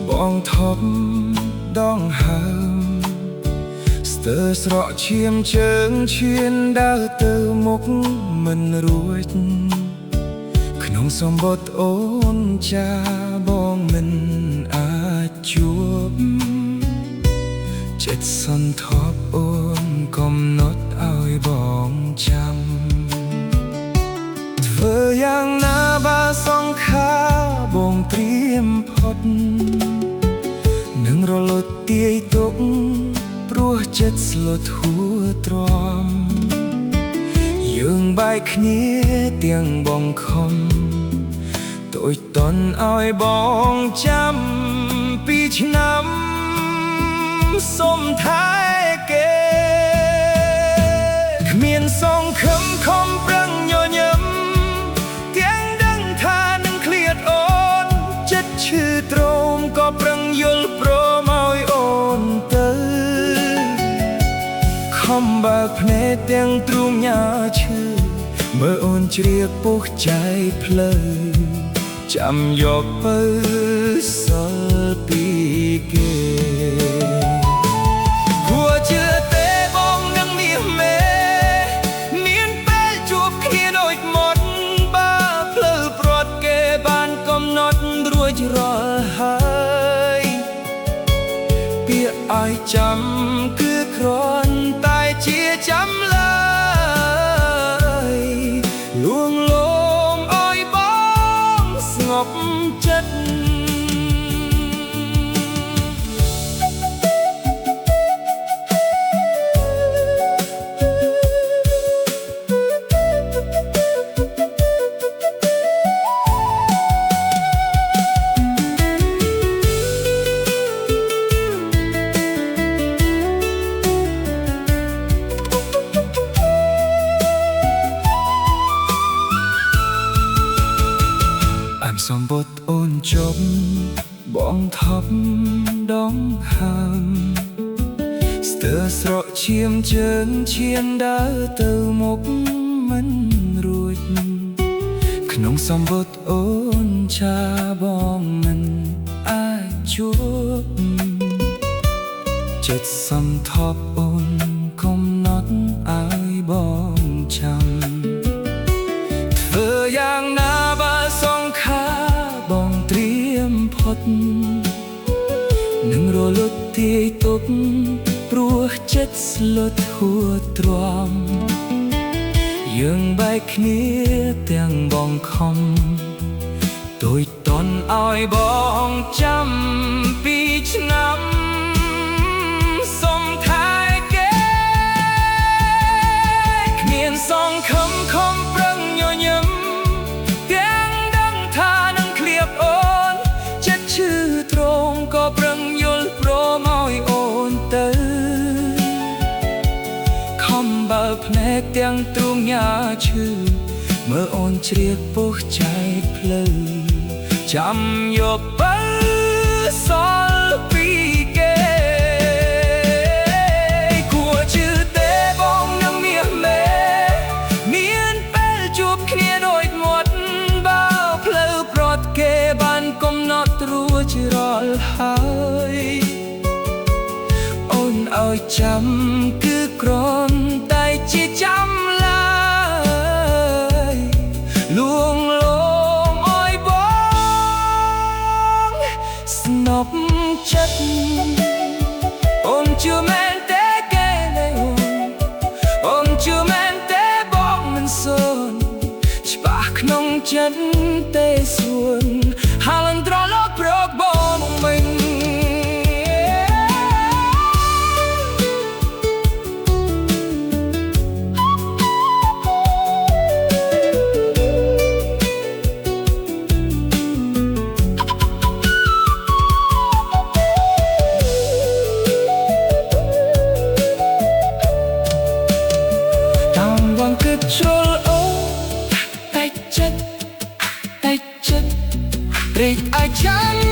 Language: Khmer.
បងថប់ដងហើមស្ទើរស្រកឈាមជើងឈានដើរទៅមុខមិនរួចក្នុងសម្បត្តិអូនចាបងមិនអាចជួបចិត្តសន្ធប់អូនកំណត់ឲ្យបងចាំធ្វើយ៉ាងណាបើសងខាបងត្រៀមផុតនឹងរលត់ទាយទុកព្រោះចិត្តស្លុតហួទ្រាំយើងបែកគ្នាទាំងបងខំតូចតន់ឲ្យបងចាំពីឆ្នាំសុំថែគេគ្មានសងខំខំប្រឹងញញឹមទាំងដឹងថានឹងឃ្លាតអូនចិត្តឈឺទ្រោមក៏ប្រឹងយល់ព្រមឲ្យអូនទៅខំបើកភ្នែកទាំងទ្រូងញ៉ាឈឺមើលអូនជ្រាបពុះใจភ្លឺចាំយកពៅសល់ពីគេគួរជឿទេបងនឹងមាសមេមានពេលជួបគ្នាដូចមុនបើភ្លឺព្រាត់គេបានកំណត់រួចរាល់ហើយពាក្យឲ្យចាំគឺគ្រាន់តែជាចាំឡើយលួងលោមឲ្យបងស្ងប់ចិត្តសម្បត្តិអូនជប់បងថប់ដងហើមស្ទើរស្រកឈាមជើងឈានដើរទៅមុខមិនរួចក្នុងសម្បត្តិអូនចាបងមិនអាចជួបចិត្តសន្ធប់អូនកំណត់ឲ្យបងចាំធ្វើយ៉ាងណាបើសងខាបងត្រៀមផុតនឹងរលត់ទាយទុកព្រោះចិត្តស្លុតហួទ្រាំយើងបែកគ្នាទាំងបងខំតូចតន់ឲ្យបងចាំពីឆ្នាំសុំថែគេគ្មានសងខំប្រឹងញញឹមទាំងដឹងថានឹងឃ្លាតអូនចិត្តឈឺទ្រោមក៏ប្រឹងយល់ព្រមឲ្យអូនទៅខំបើភ្នែកទាំងទ្រូងញ៉ាឈឺមើលអូនជ្រាបពុះใจភ្លឺចាំយកបើសល់ពីគេគួរជឿទេបងនឹងមាសមេមានពេលជួបគ្នាដូចមុនបើផ្លូវព្រាត់គេបានកំណត់រួចរាល់ហើយអូនឲ្យចាំគឺគ្រាន់តែជាចាំឡើយលួងលោមឲ្យបងស្នប់ចិត្តអូនជឿមែនទេគេនៃអូនជឿមែនទេបងមិនសនច្បាស់ក្នុងចិត្តទេសួនហាលត្រឡប់ប្រកបងមិនចូលអូតែចិត្តត្រេកអរចាំ